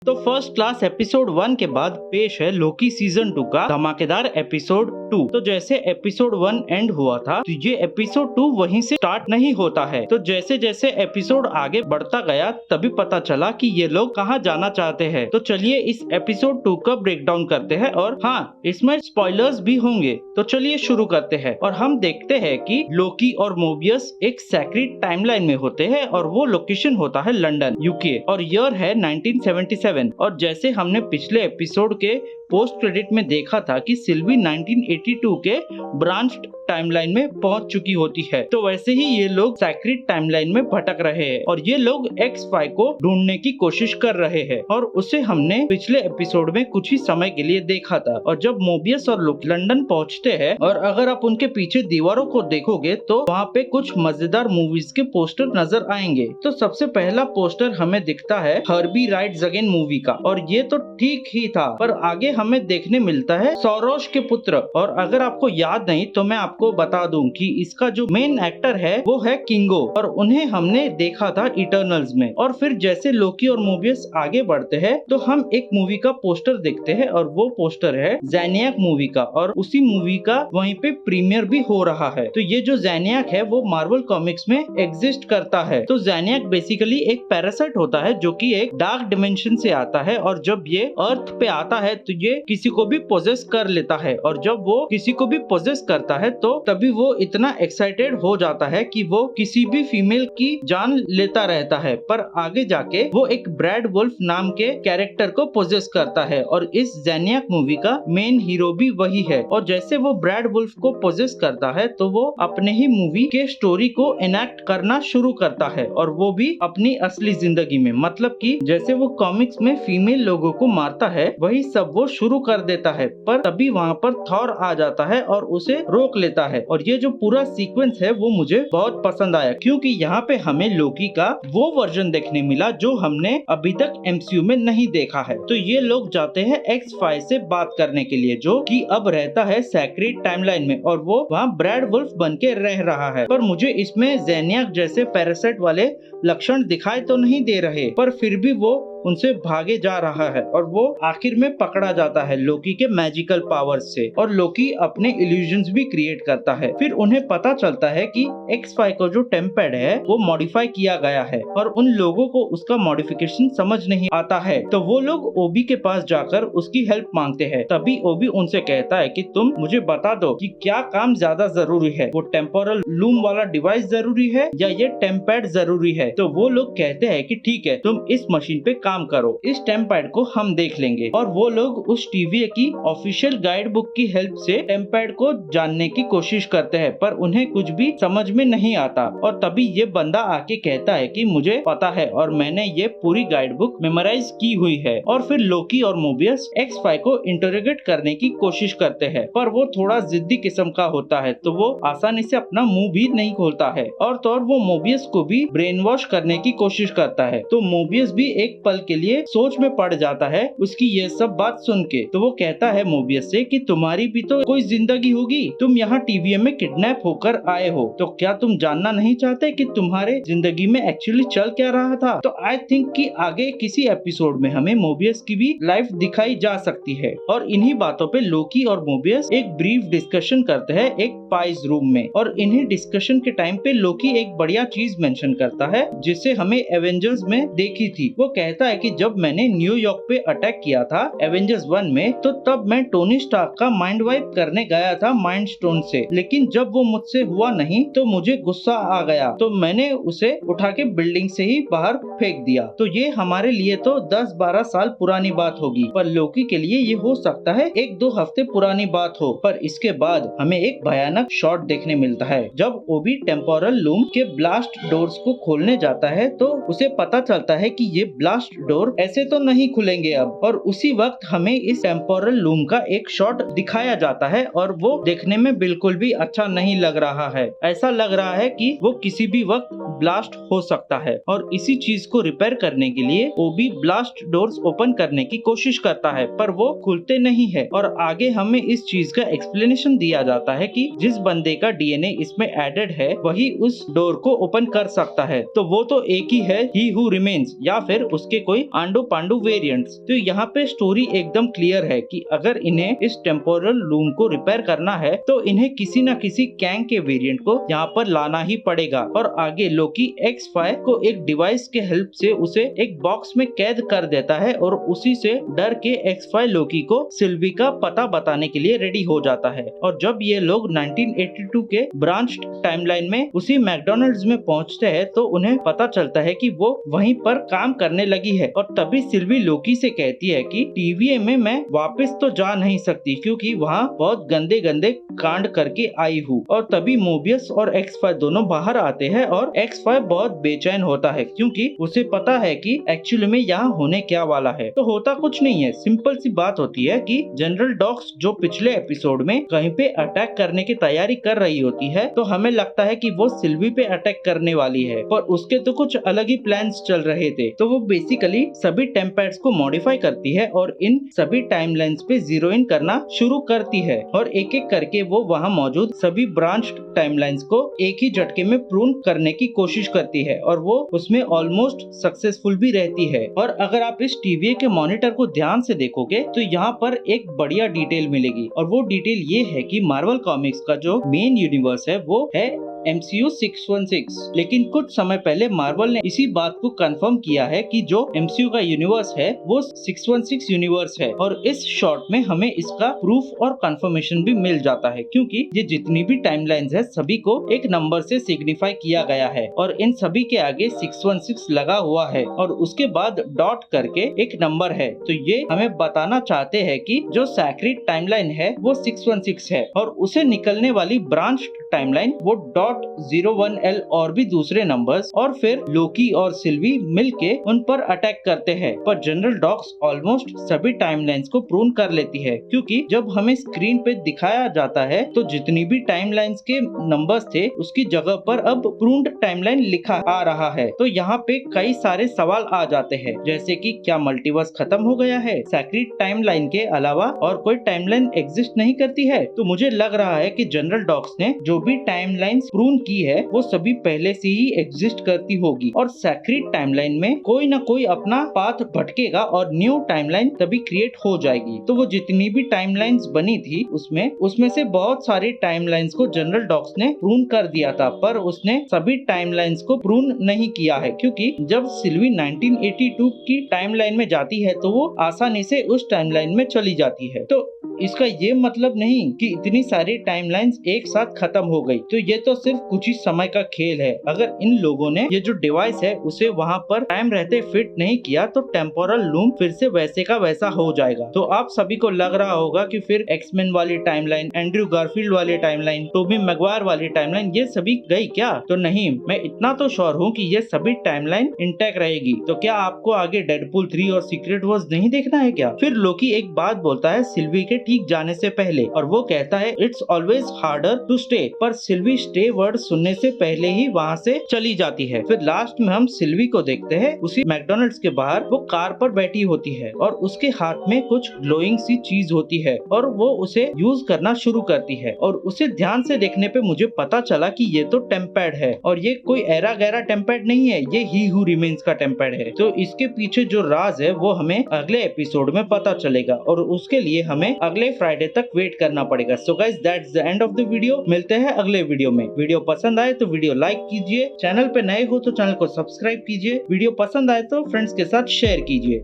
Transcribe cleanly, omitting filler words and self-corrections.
तो first class episode 1 के बाद पेश है लोकी सीजन 2 का धमाकेदार एपिसोड 2। तो जैसे एपिसोड 1 एंड हुआ था तो ये एपिसोड 2 वहीं से स्टार्ट नहीं होता है। तो जैसे जैसे एपिसोड आगे बढ़ता गया तभी पता चला कि ये लोग कहाँ जाना चाहते हैं। तो चलिए इस एपिसोड 2 का ब्रेक डाउन करते हैं और हाँ, इसमें स्पॉयलर्स भी होंगे। तो चलिए शुरू करते हैं और हम देखते हैं कि लोकी और मोबियस एक सेक्रेट टाइमलाइन में होते हैं और वो लोकेशन होता है लंदन यूके और ईयर है 1977। और जैसे हमने पिछले एपिसोड के पोस्ट क्रेडिट में देखा था कि सिल्वी 1982 के ब्रांच टाइमलाइन में पहुंच चुकी होती है, तो वैसे ही ये लोग सेक्रेट टाइमलाइन में भटक रहे हैं और ये लोग X5 को ढूंढने की कोशिश कर रहे हैं और उसे हमने पिछले एपिसोड में कुछ ही समय के लिए देखा था। और जब मोबियस और लुक लंदन पहुंचते हैं और अगर आप उनके पीछे दीवारों को देखोगे तो वहाँ पे कुछ मजेदार मूवीज के पोस्टर नजर आएंगे। तो सबसे पहला पोस्टर हमें दिखता है हर्बी राइड्स अगेन मूवी का और ये तो ठीक ही था, पर आगे हमें देखने मिलता है सौरोश के पुत्र। और अगर आपको याद नहीं तो मैं आपको बता दूं कि इसका जो मेन एक्टर है वो है किंगो और उन्हें हमने देखा था इटर्नल्स में। और फिर जैसे लोकी और मोबियस आगे बढ़ते हैं तो हम एक मूवी का पोस्टर देखते हैं और वो पोस्टर है ज़ैनियाक मूवी का और उसी मूवी का वहीं पे प्रीमियर भी हो रहा है। तो ये जो ज़ैनियाक है वो मार्वल कॉमिक्स में एग्जिस्ट करता है। तो ज़ैनियाक बेसिकली एक पैरासाइट होता है जो कि एक डार्क डिमेंशन से आता है और जब ये अर्थ पे आता है तो ये किसी को भी पोजेस कर लेता है और जब वो किसी को भी पोजेस करता है तो तभी वो इतना एक्साइटेड हो जाता है कि वो किसी भी फीमेल की जान लेता रहता है। पर आगे जाके वो एक ब्रैड वुल्फ नाम के कैरेक्टर को पोजेस करता है और इस ज़ैनियाक मूवी का मेन हीरो भी वही है। और जैसे वो ब्रैड वुल्फ को पोजेस करता है तो वो अपने ही मूवी के स्टोरी को एनैक्ट करना शुरू करता है और वो भी अपनी असली जिंदगी में, मतलब कि जैसे वो कॉमिक्स में फीमेल लोगों को मारता है वही सब वो शुरू कर देता है। पर तभी वहाँ पर थॉर आ जाता है और उसे रोक लेता है और ये जो पूरा सीक्वेंस है वो मुझे बहुत पसंद आया क्योंकि यहाँ पे हमें लोकी का वो वर्जन देखने मिला जो हमने अभी तक MCU में नहीं देखा है। तो ये लोग जाते हैं X5 से बात करने के लिए जो कि अब रहता है सेक्रेट टाइमलाइन में और वो वहाँ ब्रैड वुल्फ बन के रह रहा है। पर मुझे इसमें ज़ैनियाक जैसे पैरासाइट वाले लक्षण दिखाई तो नहीं दे रहे, पर फिर भी वो उनसे भागे जा रहा है और वो आखिर में पकड़ा जाता है लोकी के मैजिकल पावर्स से और लोकी अपने इल्यूजन्स भी क्रिएट करता है। फिर उन्हें पता चलता है कि X5 का जो टेम्पेड है वो मॉडिफाई किया गया है और उन लोगों को उसका मॉडिफिकेशन समझ नहीं आता है। तो वो लोग ओबी के पास जाकर उसकी हेल्प मांगते हैं। तभी ओबी उनसे कहता है कि तुम मुझे बता दो कि क्या काम ज्यादा जरूरी है, वो टेम्पोरल लूम वाला डिवाइस जरूरी है या ये टेम्पेड जरूरी है। तो वो लोग कहते हैं कि ठीक है, तुम इस मशीन पे काम करो, इस टेम्पैड को हम देख लेंगे। और वो लोग उस TVA की ऑफिशियल गाइड बुक की हेल्प से टेम्पैड को जानने की कोशिश करते हैं, पर उन्हें कुछ भी समझ में नहीं आता। और तभी ये बंदा आके कहता है कि मुझे पता है और मैंने ये पूरी गाइड बुक मेमोराइज की हुई है। और फिर लोकी और मोबियस X5 को इंटरोगेट करने की कोशिश करते हैं, पर वो थोड़ा जिद्दी किस्म का होता है तो वो आसानी से अपना मुंह भी नहीं खोलता है। और तो और वो मोबियस को भी ब्रेन वॉश करने की कोशिश करता है। तो मोबियस भी एक पल के लिए सोच में पड़ जाता है उसकी ये सब बात सुन के। तो वो कहता है मोबियस से कि तुम्हारी भी तो कोई जिंदगी होगी, तुम यहाँ TVA में किडनैप होकर आए हो, तो क्या तुम जानना नहीं चाहते कि तुम्हारे जिंदगी में एक्चुअली चल क्या रहा था। तो आई थिंक कि आगे किसी एपिसोड में हमें मोबियस की भी लाइफ दिखाई जा सकती है। और इन्हीं बातों पे लोकी और मोबियस एक ब्रीफ डिस्कशन करते हैं एक पाइज रूम में और इन्हीं डिस्कशन के टाइम पे लोकी एक बढ़िया चीज मेंशन करता है जिसे हमें एवेंजर्स में देखी थी। वो कहता है कि जब मैंने न्यूयॉर्क पे अटैक किया था एवेंजर्स 1 में तो तब मैं टोनी स्टार्क का माइंड वाइप करने गया था माइंड स्टोन से, लेकिन जब वो मुझसे हुआ नहीं तो मुझे गुस्सा आ गया तो मैंने उसे उठा के बिल्डिंग से ही बाहर फेंक दिया। तो ये हमारे लिए तो 10-12 साल पुरानी बात होगी, पर लोकी के लिए ये हो सकता है 1-2 हफ्ते पुरानी बात हो। पर इसके बाद हमें एक भयानक शॉट देखने मिलता है जब ओबी टेम्पोरल लूम के ब्लास्ट डोर्स को खोलने जाता है तो उसे पता चलता है कि ये ब्लास्ट डोर ऐसे तो नहीं खुलेंगे अब। और उसी वक्त हमें इस टेम्पोरल लूम का एक शॉट दिखाया जाता है और वो देखने में बिल्कुल भी अच्छा नहीं लग रहा है। ऐसा लग रहा है कि वो किसी भी वक्त ब्लास्ट हो सकता है और इसी चीज को रिपेयर करने के लिए ओबी ब्लास्ट डोर्स ओपन करने की कोशिश करता है पर वो खुलते नहीं है। और आगे हमें इस चीज का एक्सप्लेनेशन दिया जाता है कि जिस बंदे का DNA इसमें एडेड है वही उस डोर को ओपन कर सकता है। तो वो तो एक ही है ही हु रिमेन्स या फिर उसके कोई आंडू पांडू वेरिएंट्स। तो यहाँ पे स्टोरी एकदम क्लियर है कि अगर इन्हें इस टेम्पोरल लूम को रिपेयर करना है तो इन्हें किसी न किसी कैंग के वेरिएंट को यहाँ पर लाना ही पड़ेगा। और आगे लोकी X5 को एक डिवाइस के हेल्प से उसे एक बॉक्स में कैद कर देता है और उसी से डर के X5 लोकी को सिल्वी का पता बताने के लिए रेडी हो जाता है। और जब ये लोग 1982 के ब्रांच टाइमलाइन में उसी मैकडॉनल्ड्स में पहुंचते हैं तो उन्हें पता चलता है कि वो वहीं पर काम करने लगी है। और तभी सिल्वी लोकी से कहती है कि TVA में मैं वापस तो जा नहीं सकती क्योंकि वहाँ बहुत गंदे गंदे कांड करके आई हूँ। और तभी मोबियस और X5 दोनों बाहर आते हैं और X5 बहुत बेचैन होता है क्योंकि उसे पता है कि एक्चुअली में यहाँ होने क्या वाला है। तो होता कुछ नहीं है, सिंपल सी बात होती है कि जनरल डॉक्स जो पिछले एपिसोड में कहीं पे अटैक करने की तैयारी कर रही होती है तो हमें लगता है कि वो सिल्वी पे अटैक करने वाली है, पर उसके तो कुछ अलग ही प्लान्स चल रहे थे। तो वो बेसिकली सभी टेम्पैड्स को मॉडिफाई करती है और इन सभी टाइमलाइंस पे जीरो इन करना शुरू करती है और एक एक करके वो वहाँ मौजूद सभी ब्रांच टाइमलाइंस को एक ही झटके में प्रून करने की कोशिश करती है और वो उसमें ऑलमोस्ट सक्सेसफुल भी रहती है। और अगर आप इस TVA के मॉनिटर को ध्यान से देखोगे तो यहाँ पर एक बढ़िया डिटेल मिलेगी और वो डिटेल ये है कि मार्वल कॉमिक्स का जो मेन यूनिवर्स है वो है MCU 616। लेकिन कुछ समय पहले मार्वल ने इसी बात को कंफर्म किया है कि जो MCU का यूनिवर्स है वो 616 यूनिवर्स है। और इस शॉर्ट में हमें इसका प्रूफ और कंफर्मेशन भी मिल जाता है क्योंकि ये जितनी भी टाइमलाइंस है सभी को एक नंबर से सिग्निफाई किया गया है और इन सभी के आगे 616 लगा हुआ है और उसके बाद डॉट करके एक नंबर है। तो ये हमें बताना चाहते हैं कि जो सैक्रेड टाइमलाइन है वो 616 है और उसे निकलने वाली ब्रांच टाइमलाइन वो .01L और भी दूसरे नंबर्स और फिर लोकी और सिल्वी मिलके उन पर अटैक करते हैं। पर जनरल डॉक्स ऑलमोस्ट सभी टाइमलाइंस को प्रून कर लेती है क्योंकि जब हमें स्क्रीन पे दिखाया जाता है तो जितनी भी टाइमलाइंस के नंबर्स थे उसकी जगह पर अब प्रून्ड टाइमलाइन लिखा आ रहा है। तो यहाँ पे कई सारे सवाल आ जाते हैं जैसे कि क्या मल्टीवर्स खत्म हो गया है, सैक्रेड टाइमलाइन के अलावा और कोई टाइमलाइन एग्जिस्ट नहीं करती है। तो मुझे लग रहा है कि जनरल डॉक्स ने जो भी टाइमलाइंस प्रून की है वो सभी पहले से ही एग्जिस्ट करती होगी और सैक्रेड टाइमलाइन में कोई ना कोई अपना पाथ भटकेगा और न्यू टाइमलाइन तभी क्रिएट हो जाएगी। तो वो जितनी भी टाइमलाइंस बनी थी उसमें से बहुत सारी टाइमलाइंस को जनरल डॉक्स ने प्रून कर दिया था, पर उसने सभी टाइमलाइंस को प्रून नहीं किया है क्योंकि जब सिल्वी 1982 की टाइमलाइन में जाती है तो वो आसानी से उस टाइमलाइन में चली जाती है। तो इसका ये मतलब नहीं कि इतनी सारी टाइमलाइंस एक साथ खत्म हो गई। तो ये तो सिर्फ कुछ ही समय का खेल है। अगर इन लोगों ने ये जो डिवाइस है उसे वहाँ पर टाइम रहते फिट नहीं किया तो टेम्पोरल लूम फिर से वैसे का वैसा हो जाएगा। तो आप सभी को लग रहा होगा कि फिर एक्समैन वाली टाइमलाइन, एंड्रयू गारफील्ड वाली टाइमलाइन, टोबी मैगवायर वाली टाइमलाइन ये सभी गई क्या? तो नहीं, मैं इतना तो श्योर हूँ कि ये सभी टाइमलाइन इंटैक्ट रहेगी। तो क्या आपको आगे डेडपूल 3 और सीक्रेट वॉर्स नहीं देखना है क्या? फिर लोकी एक बात बोलता है सिल्वी के ठीक जाने से पहले और वो कहता है it's always harder to stay, पर सिल्वी स्टे वर्ड सुनने से पहले ही वहाँ से चली जाती है। फिर लास्ट में हम सिल्वी को देखते हैं उसी मैकडॉनल्ड्स के बाहर वो कार पर बैठी होती है और उसके हाथ में कुछ ग्लोइंग सी चीज होती है और वो उसे यूज करना शुरू करती है और उसे ध्यान से देखने पे मुझे पता चला कि ये तो टेम्पैड है और ये कोई एरा गैरा टेम्पैड नहीं है, ये ही हू रिमेन्स का टेम्पैड है। तो इसके पीछे जो राज है वो हमें अगले एपिसोड में पता चलेगा और उसके लिए हमें अगले फ्राइडे तक वेट करना पड़ेगा। So guys that's the end of the video. मिलते हैं अगले वीडियो में। वीडियो पसंद आए तो वीडियो लाइक कीजिए, चैनल पे नए हो तो चैनल को सब्सक्राइब कीजिए, वीडियो पसंद आए तो फ्रेंड्स के साथ शेयर कीजिए।